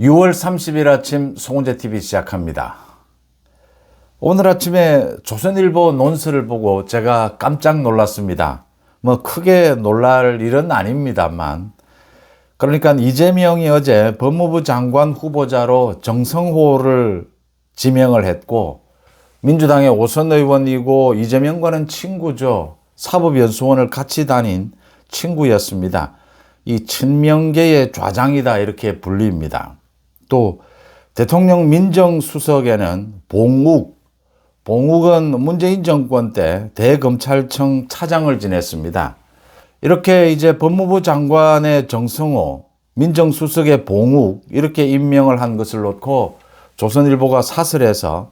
6월 30일 아침 송은재TV 시작합니다. 오늘 아침에 조선일보 논설을 보고 제가 깜짝 놀랐습니다. 크게 놀랄 일은 아닙니다만, 그러니까 이재명이 어제 법무부 장관 후보자로 정성호를 지명을 했고, 민주당의 오선 의원이고 이재명과는 친구죠. 사법연수원을 같이 다닌 친구였습니다. 이 친명계의 좌장이다 이렇게 불립니다. 또 대통령 민정수석에는 봉욱은 문재인 정권 때 대검찰청 차장을 지냈습니다. 이렇게 이제 법무부 장관의 정성호, 민정수석의 봉욱 이렇게 임명을 한 것을 놓고 조선일보가 사설에서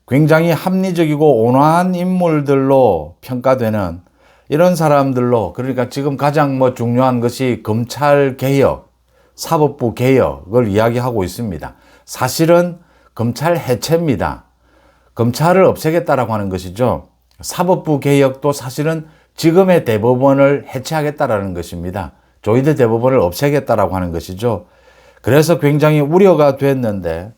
굉장히 합리적이고 온화한 인물들로 평가되는 이런 사람들로, 그러니까 지금 가장 중요한 것이 검찰 개혁, 사법부 개혁을 이야기하고 있습니다. 사실은 검찰 해체입니다. 검찰을 없애겠다라고 하는 것이죠. 사법부 개혁도 사실은 지금의 대법원을 해체하겠다라는 것입니다. 조희대 대법원을 없애겠다라고 하는 것이죠. 그래서 굉장히 우려가 됐는데,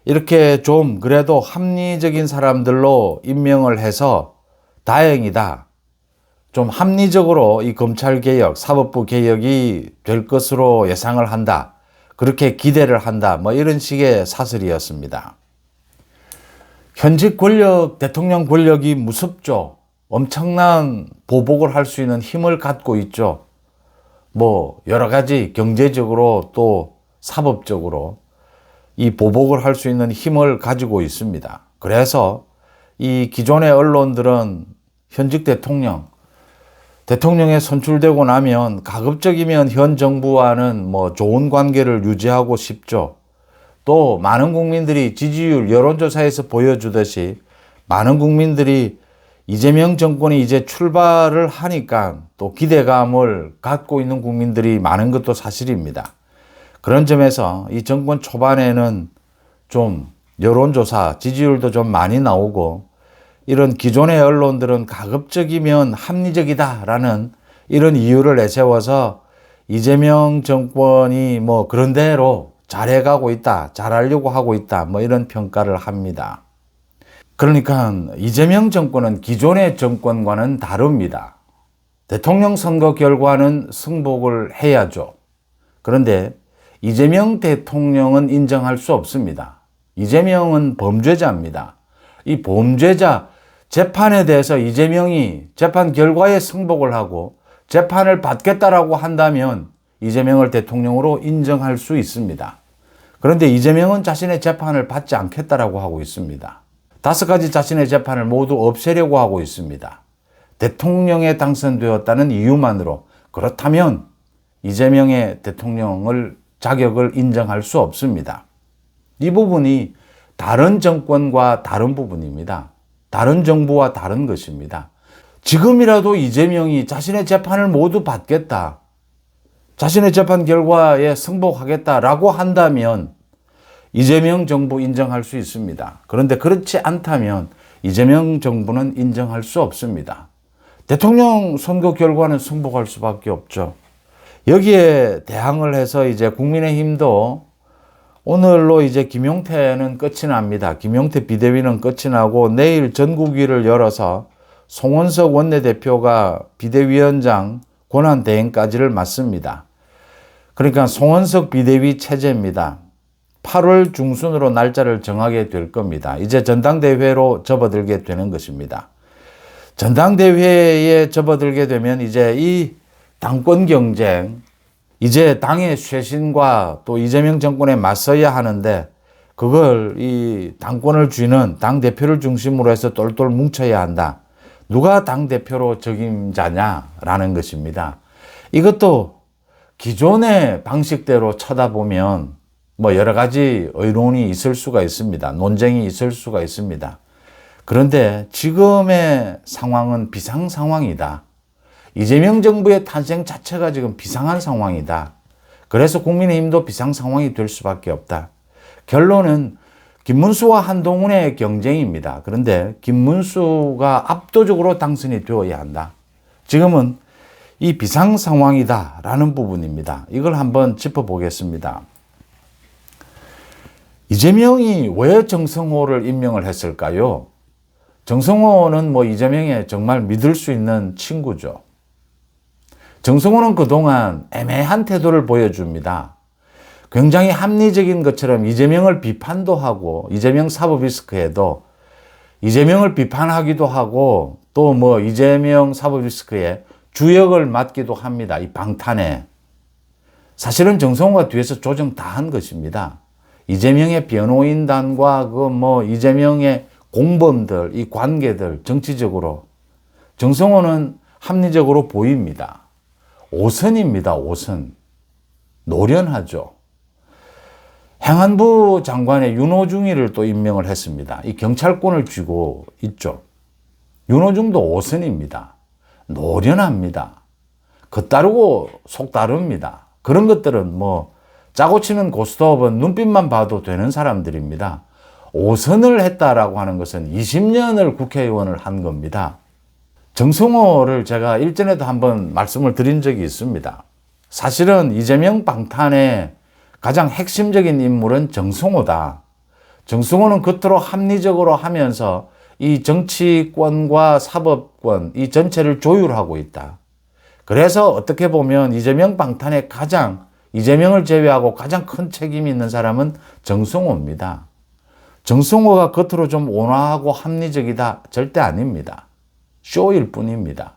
이렇게 좀 그래도 합리적인 사람들로 임명을 해서 다행이다. 좀 합리적으로 이 검찰 개혁, 사법부 개혁이 될 것으로 예상을 한다. 그렇게 기대를 한다. 이런 식의 사설이었습니다. 현직 권력, 대통령 권력이 무섭죠. 엄청난 보복을 할 수 있는 힘을 갖고 있죠. 여러 가지 경제적으로 또 사법적으로 이 보복을 할 수 있는 힘을 가지고 있습니다. 그래서 이 기존의 언론들은 현직 대통령에 선출되고 나면 가급적이면 현 정부와는 좋은 관계를 유지하고 싶죠. 또 많은 국민들이 지지율 여론조사에서 보여주듯이 많은 국민들이 이재명 정권이 이제 출발을 하니까 또 기대감을 갖고 있는 국민들이 많은 것도 사실입니다. 그런 점에서 이 정권 초반에는 좀 여론조사 지지율도 좀 많이 나오고, 이런 기존의 언론들은 가급적이면 합리적이다라는 이런 이유를 내세워서 이재명 정권이 그런 대로 잘해가고 있다, 잘하려고 하고 있다, 이런 평가를 합니다. 그러니까 이재명 정권은 기존의 정권과는 다릅니다. 대통령 선거 결과는 승복을 해야죠. 그런데 이재명 대통령은 인정할 수 없습니다. 이재명은 범죄자입니다. 이 범죄자 재판에 대해서 이재명이 재판 결과에 승복을 하고 재판을 받겠다라고 한다면 이재명을 대통령으로 인정할 수 있습니다. 그런데 이재명은 자신의 재판을 받지 않겠다라고 하고 있습니다. 5가지 자신의 재판을 모두 없애려고 하고 있습니다. 대통령에 당선되었다는 이유만으로. 그렇다면 이재명의 대통령을 자격을 인정할 수 없습니다. 이 부분이 다른 정권과 다른 부분입니다. 다른 정부와 다른 것입니다. 지금이라도 이재명이 자신의 재판을 모두 받겠다, 자신의 재판 결과에 승복하겠다라고 한다면 이재명 정부 인정할 수 있습니다. 그런데 그렇지 않다면 이재명 정부는 인정할 수 없습니다. 대통령 선거 결과는 승복할 수밖에 없죠. 여기에 대항을 해서 이제 국민의힘도 오늘로 이제 김용태는 끝이 납니다. 김용태 비대위는 끝이 나고 내일 전국위를 열어서 송원석 원내대표가 비대위원장 권한대행까지를 맡습니다. 그러니까 송원석 비대위 체제입니다. 8월 중순으로 날짜를 정하게 될 겁니다. 이제 전당대회로 접어들게 되는 것입니다. 전당대회에 접어들게 되면 이제 이 당권 경쟁, 이제 당의 쇄신과 또 이재명 정권에 맞서야 하는데, 그걸 이 당권을 쥐는 당대표를 중심으로 해서 똘똘 뭉쳐야 한다. 누가 당대표로 적임자냐라는 것입니다. 이것도 기존의 방식대로 쳐다보면 여러 가지 의론이 있을 수가 있습니다. 논쟁이 있을 수가 있습니다. 그런데 지금의 상황은 비상 상황이다. 이재명 정부의 탄생 자체가 지금 비상한 상황이다. 그래서 국민의힘도 비상 상황이 될 수밖에 없다. 결론은 김문수와 한동훈의 경쟁입니다. 그런데 김문수가 압도적으로 당선이 되어야 한다. 지금은 이 비상 상황이다라는 부분입니다. 이걸 한번 짚어보겠습니다. 이재명이 왜 정성호를 임명을 했을까요? 정성호는 뭐 이재명의 정말 믿을 수 있는 친구죠. 정성호는 그동안 애매한 태도를 보여줍니다. 굉장히 합리적인 것처럼 이재명을 비판도 하고, 이재명 사법리스크에도 이재명을 비판하기도 하고, 또 뭐 이재명 사법리스크에 주역을 맡기도 합니다. 이 방탄에. 사실은 정성호가 뒤에서 조정 다 한 것입니다. 이재명의 변호인단과 그 뭐 이재명의 공범들, 이 관계들, 정치적으로 정성호는 합리적으로 보입니다. 오선입니다. 오선. 노련하죠. 행안부 장관의 윤호중이를 또 임명을 했습니다. 이 경찰권을 쥐고 있죠. 윤호중도 오선입니다. 노련합니다. 겉다르고 속다릅니다. 그런 것들은 뭐 짜고 치는 고스톱은 눈빛만 봐도 되는 사람들입니다. 오선을 했다라고 하는 것은 20년을 국회의원을 한 겁니다. 정성호를 제가 일전에도 한번 말씀을 드린 적이 있습니다. 사실은 이재명 방탄의 가장 핵심적인 인물은 정성호다. 정성호는 겉으로 합리적으로 하면서 이 정치권과 사법권, 이 전체를 조율하고 있다. 그래서 어떻게 보면 이재명 방탄의 이재명을 제외하고 가장 큰 책임이 있는 사람은 정성호입니다. 정성호가 겉으로 좀 온화하고 합리적이다? 절대 아닙니다. 쇼일 뿐입니다.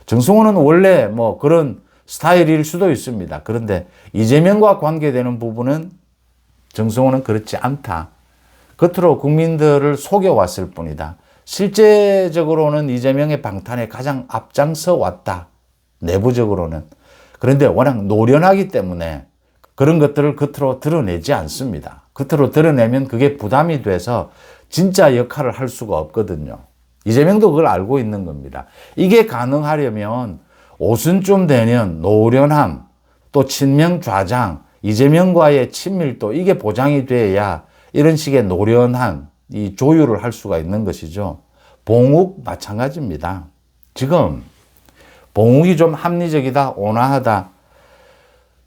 정성호는 원래 뭐 그런 스타일일 수도 있습니다. 그런데 이재명과 관계되는 부분은 정성호는 그렇지 않다. 겉으로 국민들을 속여왔을 뿐이다. 실제적으로는 이재명의 방탄에 가장 앞장서 왔다. 내부적으로는. 그런데 워낙 노련하기 때문에 그런 것들을 겉으로 드러내지 않습니다. 겉으로 드러내면 그게 부담이 돼서 진짜 역할을 할 수가 없거든요. 이재명도 그걸 알고 있는 겁니다. 이게 가능하려면 오순쯤 되면 노련함, 또 친명 좌장, 이재명과의 친밀도 이게 보장이 돼야 이런 식의 노련한 이 조율을 할 수가 있는 것이죠. 봉욱 마찬가지입니다. 지금 봉욱이 좀 합리적이다, 온화하다.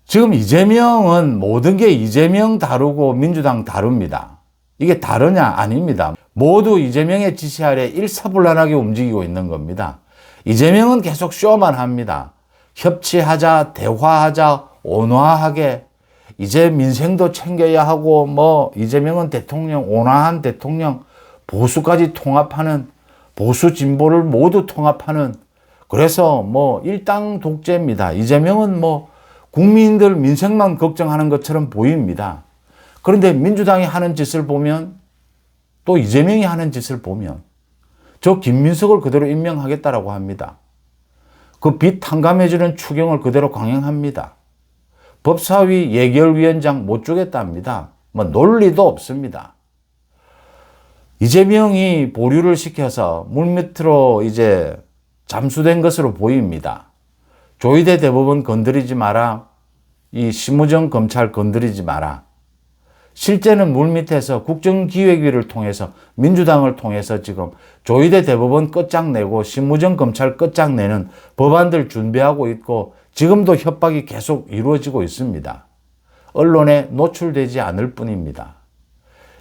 지금 이재명은 모든 게 이재명 다르고 민주당 다릅니다. 이게 다르냐? 아닙니다. 모두 이재명의 지시 아래 일사불란하게 움직이고 있는 겁니다. 이재명은 계속 쇼만 합니다. 협치하자, 대화하자, 온화하게. 이제 민생도 챙겨야 하고, 뭐, 이재명은 대통령, 온화한 대통령, 보수까지 통합하는, 보수 진보를 모두 통합하는, 그래서 뭐, 일당 독재입니다. 이재명은 뭐, 국민들 민생만 걱정하는 것처럼 보입니다. 그런데 민주당이 하는 짓을 보면, 또 이재명이 하는 짓을 보면, 저 김민석을 그대로 임명하겠다라고 합니다. 그 빚 탕감해주는 추경을 그대로 강행합니다. 법사위 예결위원장 못 주겠답니다. 뭐 논리도 없습니다. 이재명이 보류를 시켜서 물밑으로 이제 잠수된 것으로 보입니다. 조희대 대법원 건드리지 마라. 이 심우정 검찰 건드리지 마라. 실제는 물밑에서 국정기획위를 통해서 민주당을 통해서 지금 조희대 대법원 끝장내고 심우정 검찰 끝장내는 법안들 준비하고 있고 지금도 협박이 계속 이루어지고 있습니다. 언론에 노출되지 않을 뿐입니다.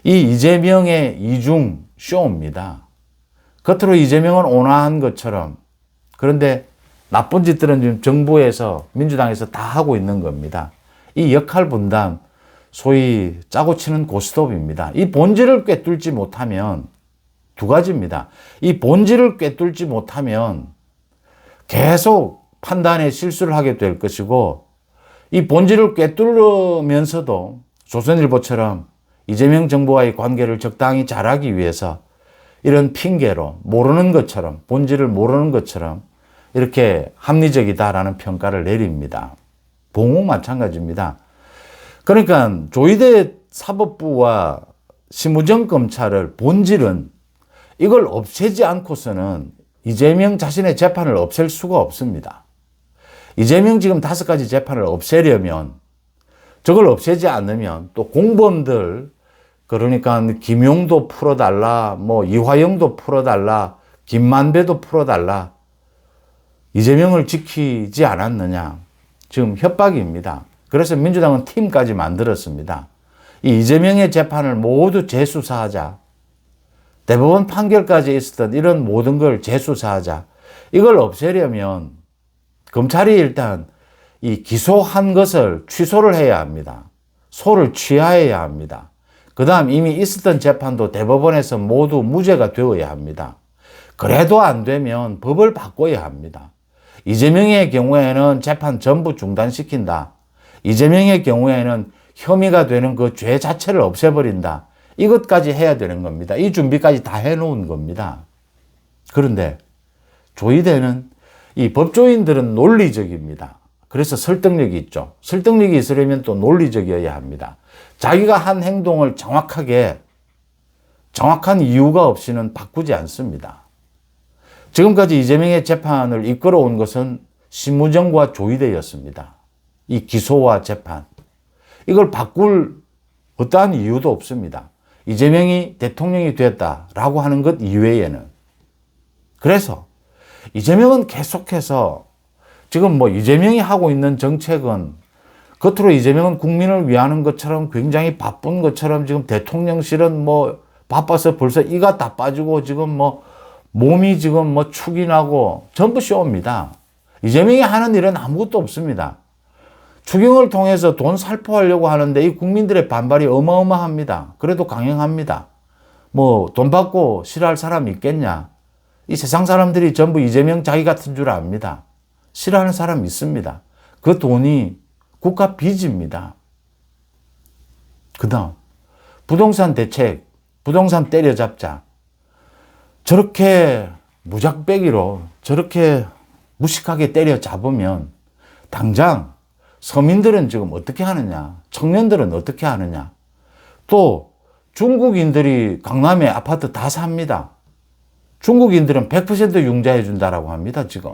이 이재명의 이중 쇼입니다. 겉으로 이재명은 온화한 것처럼, 그런데 나쁜 짓들은 지금 정부에서 민주당에서 다 하고 있는 겁니다. 이 역할 분담, 소위 짜고 치는 고스톱입니다. 이 본질을 꿰뚫지 못하면 두 가지입니다. 이 본질을 꿰뚫지 못하면 계속 판단에 실수를 하게 될 것이고, 이 본질을 꿰뚫으면서도 조선일보처럼 이재명 정부와의 관계를 적당히 잘하기 위해서 이런 핑계로 모르는 것처럼, 본질을 모르는 것처럼 이렇게 합리적이다라는 평가를 내립니다. 봉욱 마찬가지입니다. 그러니까 조희대 사법부와 심우정 검찰을 본질은 이걸 없애지 않고서는 이재명 자신의 재판을 없앨 수가 없습니다. 이재명 지금 5가지 재판을 없애려면, 저걸 없애지 않으면 또 공범들, 그러니까 김용도 풀어달라, 뭐 이화영도 풀어달라, 김만배도 풀어달라, 이재명을 지키지 않았느냐. 지금 협박입니다. 그래서 민주당은 팀까지 만들었습니다. 이 이재명의 재판을 모두 재수사하자. 대법원 판결까지 있었던 이런 모든 걸 재수사하자. 이걸 없애려면 검찰이 일단 이 기소한 것을 취소를 해야 합니다. 소를 취하해야 합니다. 그 다음 이미 있었던 재판도 대법원에서 모두 무죄가 되어야 합니다. 그래도 안 되면 법을 바꿔야 합니다. 이재명의 경우에는 재판 전부 중단시킨다. 이재명의 경우에는 혐의가 되는 그 죄 자체를 없애버린다. 이것까지 해야 되는 겁니다. 이 준비까지 다 해놓은 겁니다. 그런데 조이대는 이 법조인들은 논리적입니다. 그래서 설득력이 있죠. 설득력이 있으려면 또 논리적이어야 합니다. 자기가 한 행동을 정확한 이유가 없이는 바꾸지 않습니다. 지금까지 이재명의 재판을 이끌어온 것은 신무정과 조이대였습니다. 이 기소와 재판. 이걸 바꿀 어떠한 이유도 없습니다. 이재명이 대통령이 됐다라고 하는 것 이외에는. 그래서 이재명은 계속해서 지금 뭐 이재명이 하고 있는 정책은 겉으로 이재명은 국민을 위하는 것처럼 굉장히 바쁜 것처럼 지금 대통령실은 뭐 바빠서 벌써 이가 다 빠지고 지금 뭐 몸이 지금 뭐 축이 나고 전부 쇼입니다. 이재명이 하는 일은 아무것도 없습니다. 추경을 통해서 돈 살포하려고 하는데 이 국민들의 반발이 어마어마합니다. 그래도 강행합니다. 뭐 돈 받고 싫어할 사람이 있겠냐? 이 세상 사람들이 전부 이재명 자기 같은 줄 압니다. 싫어하는 사람이 있습니다. 그 돈이 국가 빚입니다. 그 다음 부동산 대책, 부동산 때려잡자. 저렇게 무작배기로 저렇게 무식하게 때려잡으면 당장 서민들은 지금 어떻게 하느냐, 청년들은 어떻게 하느냐. 또 중국인들이 강남에 아파트 다 삽니다. 중국인들은 100% 융자해 준다라고 합니다. 지금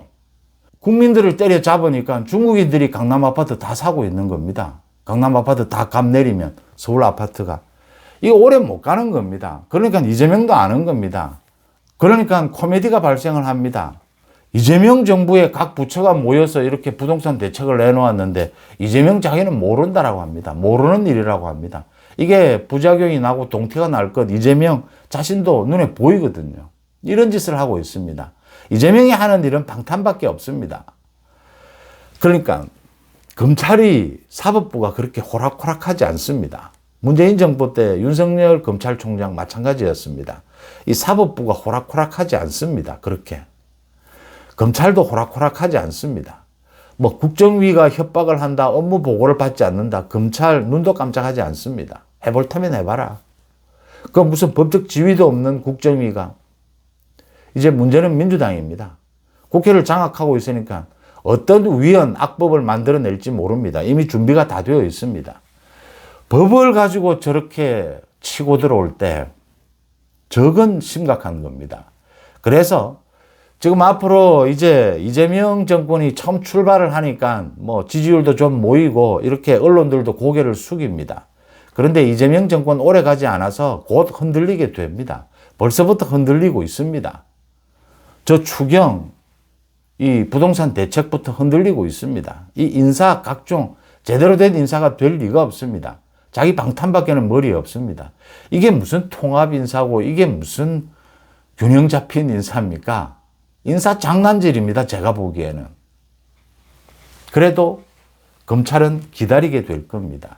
국민들을 때려잡으니까 중국인들이 강남 아파트 다 사고 있는 겁니다. 강남 아파트 다 값 내리면 서울 아파트가. 이거 오래 못 가는 겁니다. 그러니까 이재명도 아는 겁니다. 그러니까 코미디가 발생을 합니다. 이재명 정부의 각 부처가 모여서 이렇게 부동산 대책을 내놓았는데 이재명 자기는 모른다라고 합니다. 모르는 일이라고 합니다. 이게 부작용이 나고 동태가 날 것 이재명 자신도 눈에 보이거든요. 이런 짓을 하고 있습니다. 이재명이 하는 일은 방탄밖에 없습니다. 그러니까 검찰이 사법부가 그렇게 호락호락하지 않습니다. 문재인 정부 때 윤석열 검찰총장 마찬가지였습니다. 이 사법부가 호락호락하지 않습니다. 그렇게. 검찰도 호락호락하지 않습니다. 뭐 국정위가 협박을 한다, 업무 보고를 받지 않는다, 검찰 눈도 깜짝하지 않습니다. 해볼 테면 해봐라. 그 무슨 법적 지위도 없는 국정위가. 이제 문제는 민주당입니다. 국회를 장악하고 있으니까 어떤 위헌, 악법을 만들어낼지 모릅니다. 이미 준비가 다 되어 있습니다. 법을 가지고 저렇게 치고 들어올 때 적은 심각한 겁니다. 그래서 지금 앞으로 이제 이재명 정권이 처음 출발을 하니까 뭐 지지율도 좀 모이고 이렇게 언론들도 고개를 숙입니다. 그런데 이재명 정권 오래 가지 않아서 곧 흔들리게 됩니다. 벌써부터 흔들리고 있습니다. 저 추경, 이 부동산 대책부터 흔들리고 있습니다. 이 인사 각종 제대로 된 인사가 될 리가 없습니다. 자기 방탄밖에는 머리 없습니다. 이게 무슨 통합 인사고 이게 무슨 균형 잡힌 인사입니까? 인사 장난질입니다. 제가 보기에는. 그래도 검찰은 기다리게 될 겁니다.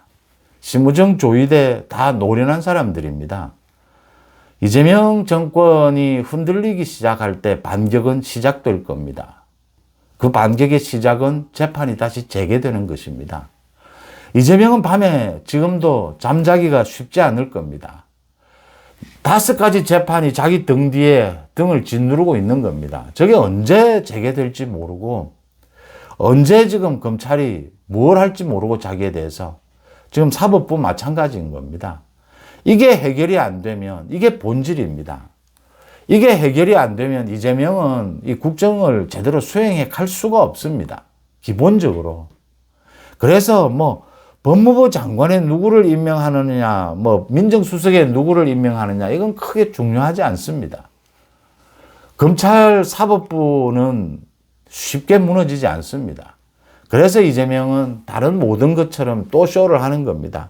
심우정, 조이대 다 노련한 사람들입니다. 이재명 정권이 흔들리기 시작할 때 반격은 시작될 겁니다. 그 반격의 시작은 재판이 다시 재개되는 것입니다. 이재명은 밤에 지금도 잠자기가 쉽지 않을 겁니다. 5가지 재판이 자기 등 뒤에 등을 짓누르고 있는 겁니다. 저게 언제 재개될지 모르고 언제 지금 검찰이 뭘 할지 모르고 자기에 대해서 지금 사법부 마찬가지인 겁니다. 이게 해결이 안 되면 이게 본질입니다. 이게 해결이 안 되면 이재명은 이 국정을 제대로 수행해 갈 수가 없습니다. 기본적으로. 그래서 뭐 법무부 장관에 누구를 임명하느냐, 뭐 민정수석에 누구를 임명하느냐 이건 크게 중요하지 않습니다. 검찰 사법부는 쉽게 무너지지 않습니다. 그래서 이재명은 다른 모든 것처럼 또 쇼를 하는 겁니다.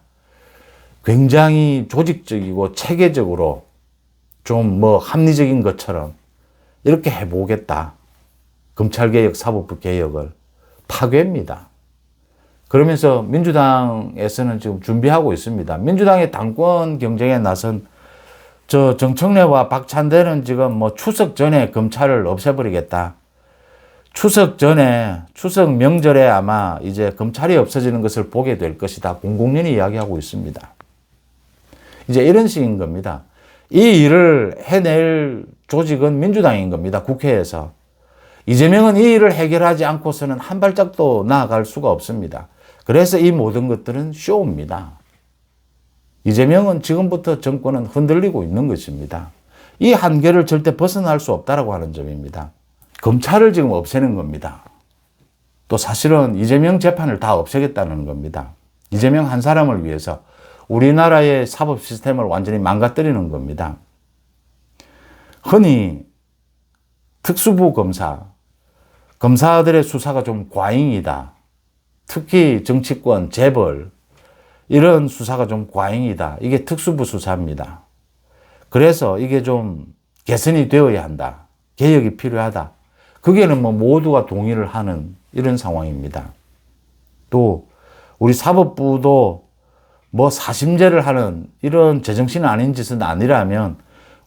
굉장히 조직적이고 체계적으로 좀 뭐 합리적인 것처럼 이렇게 해보겠다. 검찰개혁, 사법부 개혁을 파괴입니다. 그러면서 민주당에서는 지금 준비하고 있습니다. 민주당의 당권 경쟁에 나선 정청래와 박찬대는 지금 뭐 추석 전에 검찰을 없애버리겠다. 추석 전에, 추석 명절에 아마 이제 검찰이 없어지는 것을 보게 될 것이다. 공공연히 이야기하고 있습니다. 이제 이런 식인 겁니다. 이 일을 해낼 조직은 민주당인 겁니다. 국회에서. 이재명은 이 일을 해결하지 않고서는 한 발짝도 나아갈 수가 없습니다. 그래서 이 모든 것들은 쇼입니다. 이재명은 지금부터 정권은 흔들리고 있는 것입니다. 이 한계를 절대 벗어날 수 없다고 하는 점입니다. 검찰을 지금 없애는 겁니다. 또 사실은 이재명 재판을 다 없애겠다는 겁니다. 이재명 한 사람을 위해서 우리나라의 사법 시스템을 완전히 망가뜨리는 겁니다. 흔히 특수부 검사들의 수사가 좀 과잉이다. 특히 정치권, 재벌 이런 수사가 좀 과잉이다. 이게 특수부 수사입니다. 그래서 이게 좀 개선이 되어야 한다. 개혁이 필요하다. 그게는 뭐 모두가 동의를 하는 이런 상황입니다. 또 우리 사법부도 뭐 사심제를 하는 이런 제정신 아닌 짓은 아니라면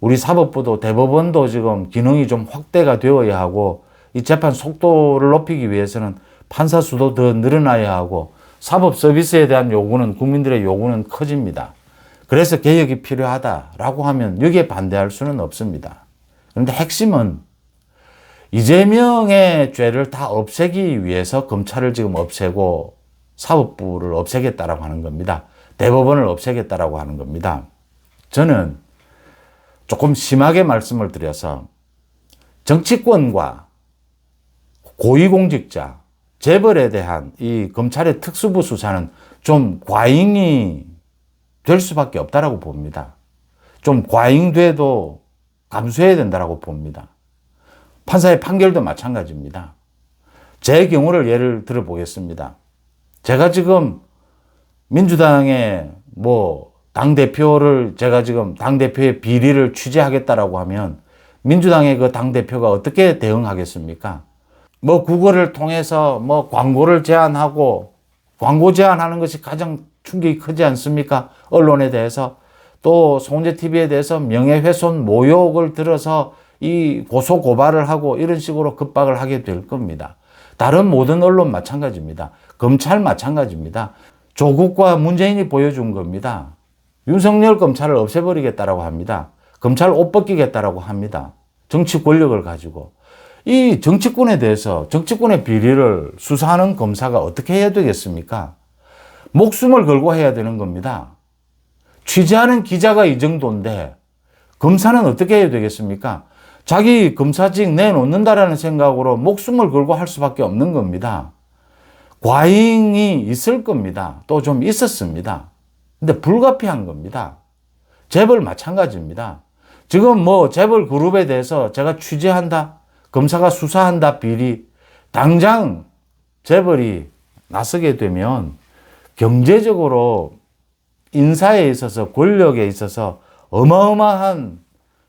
우리 사법부도 대법원도 지금 기능이 좀 확대가 되어야 하고 이 재판 속도를 높이기 위해서는 판사 수도 더 늘어나야 하고 사법 서비스에 대한 요구는 국민들의 요구는 커집니다. 그래서 개혁이 필요하다라고 하면 여기에 반대할 수는 없습니다. 그런데 핵심은 이재명의 죄를 다 없애기 위해서 검찰을 지금 없애고 사법부를 없애겠다라고 하는 겁니다. 대법원을 없애겠다라고 하는 겁니다. 저는 조금 심하게 말씀을 드려서 정치권과 고위공직자, 재벌에 대한 이 검찰의 특수부 수사는 좀 과잉이 될 수밖에 없다라고 봅니다. 좀 과잉돼도 감수해야 된다라고 봅니다. 판사의 판결도 마찬가지입니다. 제 경우를 예를 들어 보겠습니다. 제가 지금 민주당의 당대표를 제가 지금 당대표의 비리를 취재하겠다라고 하면 민주당의 그 당대표가 어떻게 대응하겠습니까? 구글을 통해서 광고를 제안하고 광고 제안하는 것이 가장 충격이 크지 않습니까? 언론에 대해서 또 송재TV에 대해서 명예훼손 모욕을 들어서 이 고소 고발을 하고 이런 식으로 급박을 하게 될 겁니다. 다른 모든 언론 마찬가지입니다. 검찰 마찬가지입니다. 조국과 문재인이 보여준 겁니다. 윤석열 검찰을 없애버리겠다라고 합니다. 검찰 옷 벗기겠다라고 합니다. 정치 권력을 가지고. 이 정치권에 대해서 정치권의 비리를 수사하는 검사가 어떻게 해야 되겠습니까? 목숨을 걸고 해야 되는 겁니다. 취재하는 기자가 이 정도인데 검사는 어떻게 해야 되겠습니까? 자기 검사직 내놓는다라는 생각으로 목숨을 걸고 할 수밖에 없는 겁니다. 과잉이 있을 겁니다. 또 좀 있었습니다. 근데 불가피한 겁니다. 재벌 마찬가지입니다. 지금 재벌 그룹에 대해서 제가 취재한다, 검사가 수사한다, 비리. 당장 재벌이 나서게 되면 경제적으로 인사에 있어서 권력에 있어서 어마어마한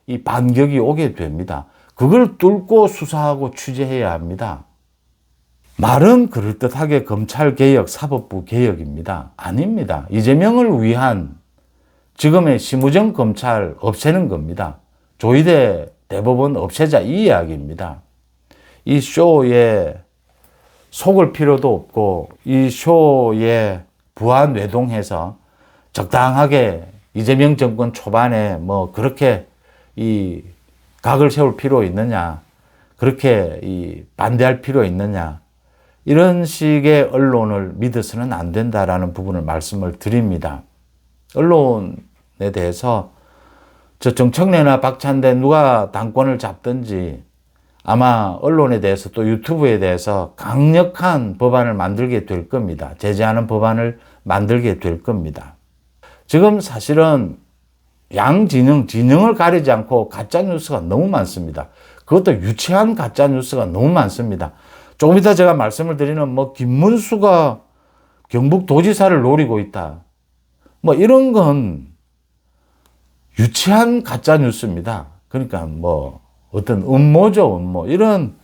이 반격이 오게 됩니다. 그걸 뚫고 수사하고 취재해야 합니다. 말은 그럴듯하게 검찰개혁, 사법부 개혁입니다. 아닙니다. 이재명을 위한 지금의 심우정 검찰 없애는 겁니다. 조희대 대법원 없애자 이 이야기입니다. 이 쇼에 속을 필요도 없고 이 쇼에 부안외동해서 적당하게 이재명 정권 초반에 그렇게 이 각을 세울 필요 있느냐, 그렇게 이 반대할 필요 있느냐, 이런 식의 언론을 믿어서는 안 된다라는 부분을 말씀을 드립니다. 언론에 대해서 정청래나 박찬대 누가 당권을 잡든지 아마 언론에 대해서 또 유튜브에 대해서 강력한 법안을 만들게 될 겁니다. 제재하는 법안을 만들게 될 겁니다. 지금 사실은 진영을 가리지 않고 가짜뉴스가 너무 많습니다. 그것도 유치한 가짜뉴스가 너무 많습니다. 조금 이따 제가 말씀을 드리는 김문수가 경북도지사를 노리고 있다. 뭐 이런 건 유치한 가짜 뉴스입니다. 그러니까 뭐 어떤 음모죠, 음모. 이런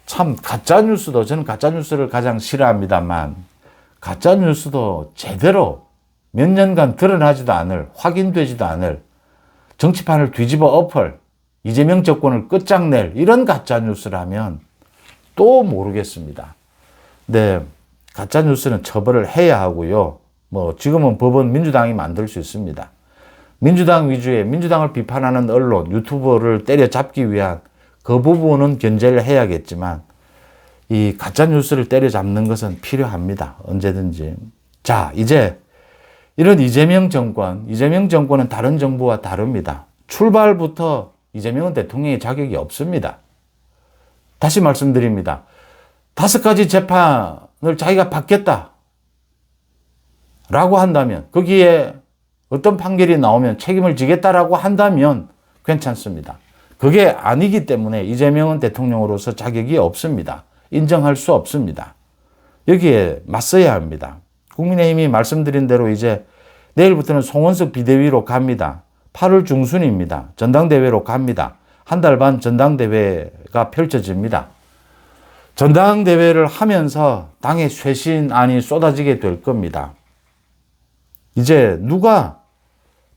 참 가짜 뉴스도 저는 가짜 뉴스를 가장 싫어합니다만 가짜 뉴스도 제대로 몇 년간 드러나지도 않을, 확인되지도 않을, 정치판을 뒤집어 엎을, 이재명 정권을 끝장낼 이런 가짜 뉴스라면 또 모르겠습니다. 근데 가짜 뉴스는 처벌을 해야 하고요. 뭐 지금은 법은 민주당이 만들 수 있습니다. 민주당 위주의 민주당을 비판하는 언론, 유튜버를 때려잡기 위한 그 부분은 견제를 해야겠지만 이 가짜 뉴스를 때려잡는 것은 필요합니다. 언제든지. 자, 이제 이런 이재명 정권은 다른 정부와 다릅니다. 출발부터 이재명은 대통령의 자격이 없습니다. 다시 말씀드립니다. 5가지 재판을 자기가 받겠다 라고 한다면, 거기에 어떤 판결이 나오면 책임을 지겠다라고 한다면 괜찮습니다. 그게 아니기 때문에 이재명은 대통령으로서 자격이 없습니다. 인정할 수 없습니다. 여기에 맞서야 합니다. 국민의힘이 말씀드린 대로 이제 내일부터는 송원석 비대위로 갑니다. 8월 중순입니다. 전당대회로 갑니다. 한 달 반 전당대회가 펼쳐집니다. 전당대회를 하면서 당의 쇄신안이 쏟아지게 될 겁니다. 이제 누가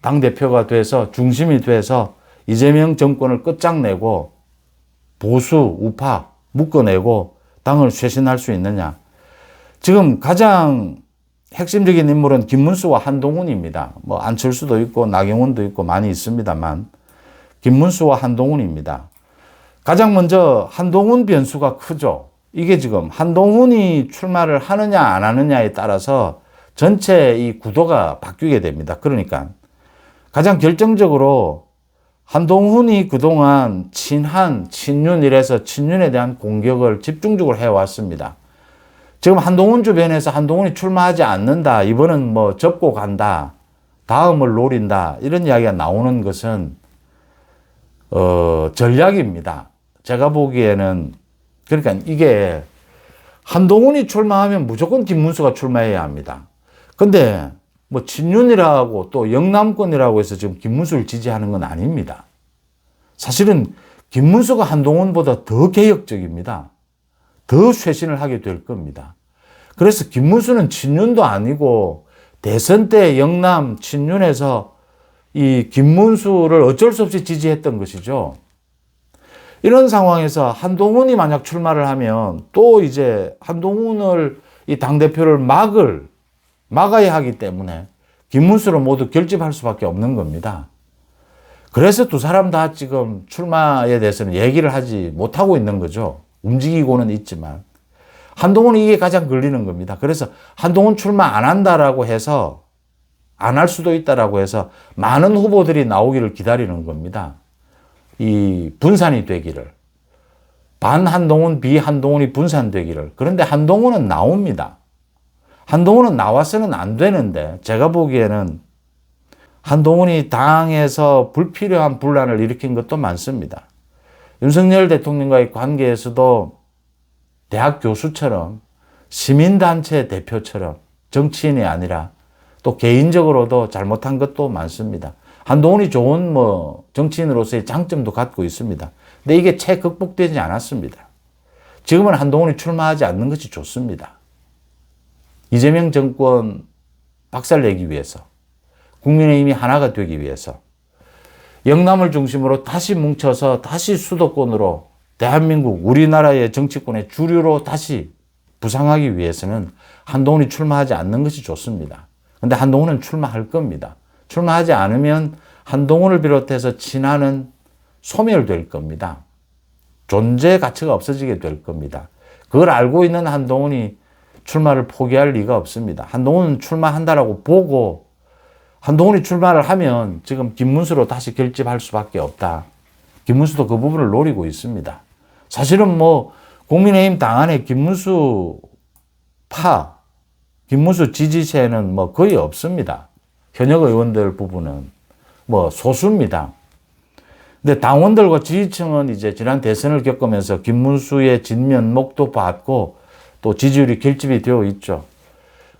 당대표가 돼서 중심이 돼서 이재명 정권을 끝장내고 보수, 우파 묶어내고 당을 쇄신할 수 있느냐. 지금 가장 핵심적인 인물은 김문수와 한동훈입니다. 뭐 안철수도 있고 나경원도 있고 많이 있습니다만 김문수와 한동훈입니다. 가장 먼저 한동훈 변수가 크죠. 이게 지금 한동훈이 출마를 하느냐 안 하느냐에 따라서 전체 이 구도가 바뀌게 됩니다. 그러니까 가장 결정적으로 한동훈이 그동안 친한, 친윤 이래서 친윤에 대한 공격을 집중적으로 해왔습니다. 지금 한동훈 주변에서 한동훈이 출마하지 않는다, 이번은 뭐 접고 간다, 다음을 노린다, 이런 이야기가 나오는 것은 전략입니다. 제가 보기에는. 그러니까 이게 한동훈이 출마하면 무조건 김문수가 출마해야 합니다. 근데 뭐 친윤이라고 또 영남권이라고 해서 지금 김문수를 지지하는 건 아닙니다. 사실은 김문수가 한동훈보다 더 개혁적입니다. 더 쇄신을 하게 될 겁니다. 그래서 김문수는 친윤도 아니고 대선 때 영남 친윤에서 이 김문수를 어쩔 수 없이 지지했던 것이죠. 이런 상황에서 한동훈이 만약 출마를 하면 또 이제 한동훈을 이 당대표를 막아야 하기 때문에 김문수를 모두 결집할 수밖에 없는 겁니다. 그래서 두 사람 다 지금 출마에 대해서는 얘기를 하지 못하고 있는 거죠. 움직이고는 있지만. 한동훈이 이게 가장 걸리는 겁니다. 그래서 한동훈 출마 안 한다라고 해서, 안 할 수도 있다라고 해서 많은 후보들이 나오기를 기다리는 겁니다. 이 분산이 되기를. 반 한동훈, 비 한동훈이 분산되기를. 그런데 한동훈은 나옵니다. 한동훈은 나와서는 안 되는데 제가 보기에는 한동훈이 당에서 불필요한 분란을 일으킨 것도 많습니다. 윤석열 대통령과의 관계에서도 대학 교수처럼 시민단체 대표처럼 정치인이 아니라 또 개인적으로도 잘못한 것도 많습니다. 한동훈이 좋은 정치인으로서의 장점도 갖고 있습니다. 근데 이게 채 극복되지 않았습니다. 지금은 한동훈이 출마하지 않는 것이 좋습니다. 이재명 정권 박살내기 위해서, 국민의힘이 하나가 되기 위해서, 영남을 중심으로 다시 뭉쳐서 다시 수도권으로 대한민국 우리나라의 정치권의 주류로 다시 부상하기 위해서는 한동훈이 출마하지 않는 것이 좋습니다. 그런데 한동훈은 출마할 겁니다. 출마하지 않으면 한동훈을 비롯해서 친한은 소멸될 겁니다. 존재 가치가 없어지게 될 겁니다. 그걸 알고 있는 한동훈이 출마를 포기할 리가 없습니다. 한동훈은 출마한다라고 보고 한동훈이 출마를 하면 지금 김문수로 다시 결집할 수밖에 없다. 김문수도 그 부분을 노리고 있습니다. 사실은 국민의힘 당 안에 김문수 지지세는 거의 없습니다. 현역 의원들 부분은 소수입니다. 근데 당원들과 지지층은 이제 지난 대선을 겪으면서 김문수의 진면목도 받고 또 지지율이 결집이 되어 있죠.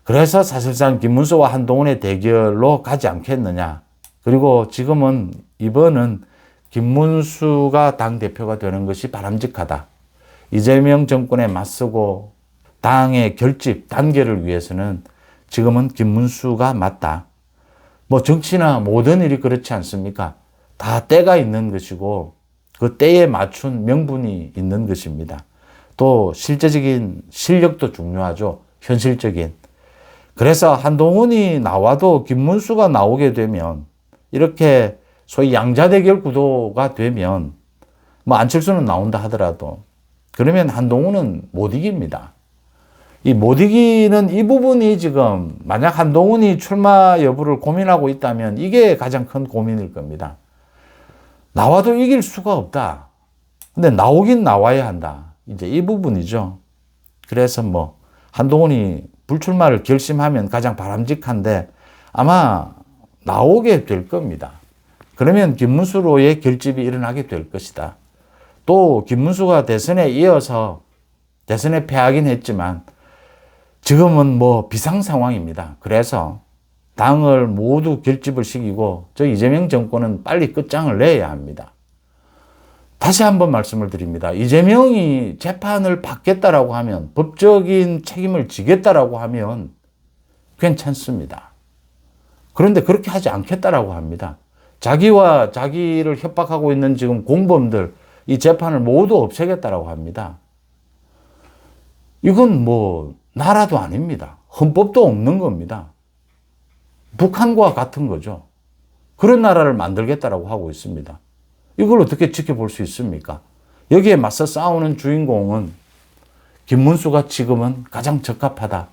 그래서 사실상 김문수와 한동훈의 대결로 가지 않겠느냐. 그리고 지금은 이번은 김문수가 당대표가 되는 것이 바람직하다. 이재명 정권에 맞서고 당의 결집, 단결을 위해서는 지금은 김문수가 맞다. 뭐 정치나 모든 일이 그렇지 않습니까? 다 때가 있는 것이고 그 때에 맞춘 명분이 있는 것입니다. 또 실제적인 실력도 중요하죠. 현실적인. 그래서 한동훈이 나와도 김문수가 나오게 되면 이렇게 소위 양자대결 구도가 되면 뭐 안철수는 나온다 하더라도 그러면 한동훈은 못 이깁니다. 이 못 이기는 이 부분이 지금 만약 한동훈이 출마 여부를 고민하고 있다면 이게 가장 큰 고민일 겁니다. 나와도 이길 수가 없다. 근데 나오긴 나와야 한다. 이제 이 부분이죠. 그래서 뭐 한동훈이 불출마를 결심하면 가장 바람직한데 아마 나오게 될 겁니다. 그러면 김문수로의 결집이 일어나게 될 것이다. 또 김문수가 대선에 이어서 대선에 패하긴 했지만 지금은 뭐 비상 상황입니다. 그래서 당을 모두 결집을 시키고 저 이재명 정권은 빨리 끝장을 내야 합니다. 다시 한번 말씀을 드립니다. 이재명이 재판을 받겠다라고 하면 법적인 책임을 지겠다라고 하면 괜찮습니다. 그런데 그렇게 하지 않겠다라고 합니다. 자기와 자기를 협박하고 있는 지금 공범들 이 재판을 모두 없애겠다라고 합니다. 이건 뭐 나라도 아닙니다. 헌법도 없는 겁니다. 북한과 같은 거죠. 그런 나라를 만들겠다라고 하고 있습니다. 이걸 어떻게 지켜볼 수 있습니까? 여기에 맞서 싸우는 주인공은 김문수가 지금은 가장 적합하다.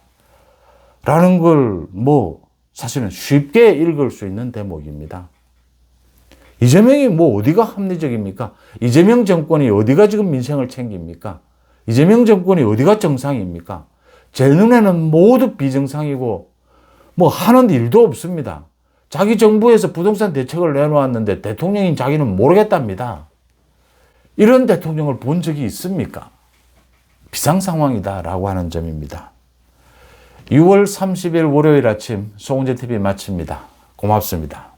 라는 걸 뭐 사실은 쉽게 읽을 수 있는 대목입니다. 이재명이 뭐 어디가 합리적입니까? 이재명 정권이 어디가 지금 민생을 챙깁니까? 이재명 정권이 어디가 정상입니까? 제 눈에는 모두 비정상이고 뭐 하는 일도 없습니다. 자기 정부에서 부동산 대책을 내놓았는데 대통령인 자기는 모르겠답니다. 이런 대통령을 본 적이 있습니까? 비상 상황이다라고 하는 점입니다. 6월 30일 월요일 아침 송은재 TV 마칩니다. 고맙습니다.